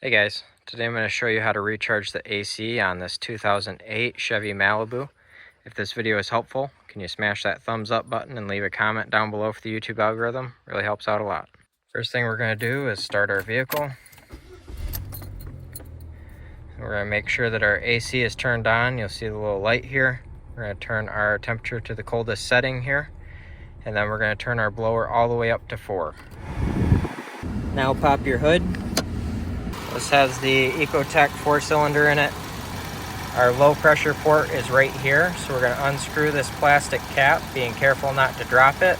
Hey guys, today I'm going to show you how to recharge the AC on this 2008 Chevy Malibu. If this video is helpful, can you smash that thumbs up button and leave a comment down below for the YouTube algorithm? Really helps out a lot. First thing we're going to do is start our vehicle. We're going to make sure that our AC is turned on. You'll see the little light here. We're going to turn our temperature to the coldest setting here, and then we're going to turn our blower all the way up to 4. Now pop your hood. This has the Ecotech 4-cylinder in it. Our low pressure port is right here, so we're going to unscrew this plastic cap, being careful not to drop it.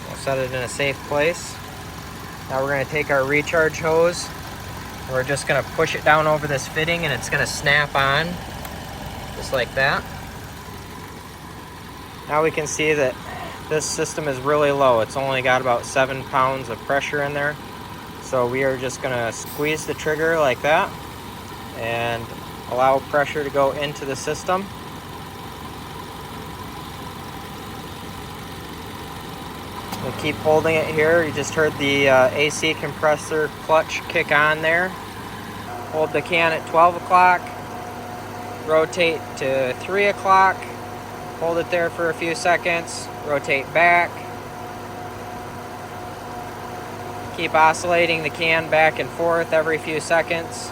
We'll set it in a safe place. Now we're going to take our recharge hose, and we're just going to push it down over this fitting, and it's going to snap on, just like that. Now we can see that this system is really low. It's only got about 7 pounds of pressure in there. So we are just going to squeeze the trigger like that and allow pressure to go into the system. We keep holding it here. You just heard the AC compressor clutch kick on there. Hold the can at 12 o'clock, rotate to 3 o'clock, hold it there for a few seconds, rotate back. Keep oscillating the can back and forth every few seconds.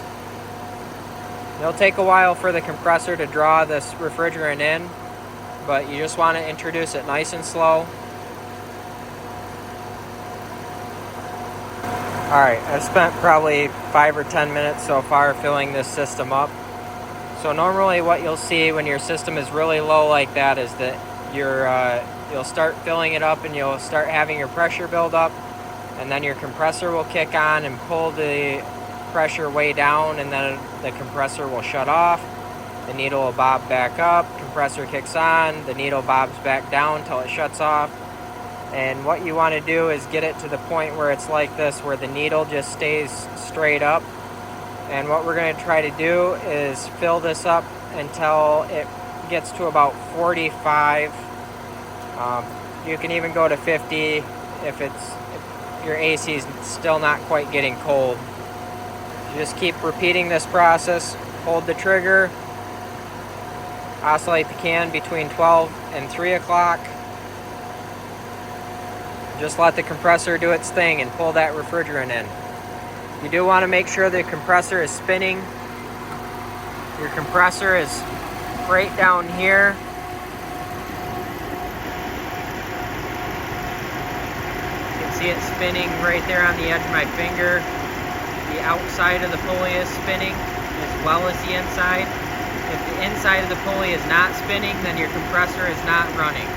It'll take a while for the compressor to draw this refrigerant in, but you just want to introduce it nice and slow. Alright, I've spent probably 5 or 10 minutes so far filling this system up. So normally what you'll see when your system is really low like that is that you'll start filling it up and you'll start having your pressure build up. And then your compressor will kick on and pull the pressure way down, and then the compressor will shut off. The needle will bob back up, compressor kicks on, the needle bobs back down till it shuts off. And what you want to do is get it to the point where it's like this, where the needle just stays straight up. And what we're going to try to do is fill this up until it gets to about 45. You can even go to 50 if your AC is still not quite getting cold. You just keep repeating this process. Hold the trigger, oscillate the can between 12 and 3 o'clock. Just let the compressor do its thing and pull that refrigerant in. You do want to make sure the compressor is spinning. Your compressor is right down here. See it spinning right there on the edge of my finger. The outside of the pulley is spinning as well as the inside. If the inside of the pulley is not spinning, then your compressor is not running.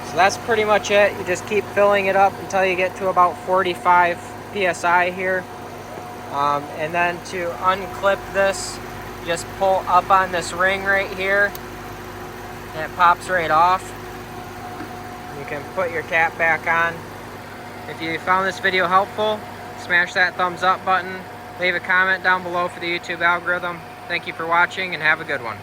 So that's pretty much it. You just keep filling it up until you get to about 45 psi here. And then to unclip this, you just pull up on this ring right here and it pops right off. You can put your cap back on. If you found this video helpful, smash that thumbs up button, leave a comment down below for the YouTube algorithm. Thank you for watching and have a good one.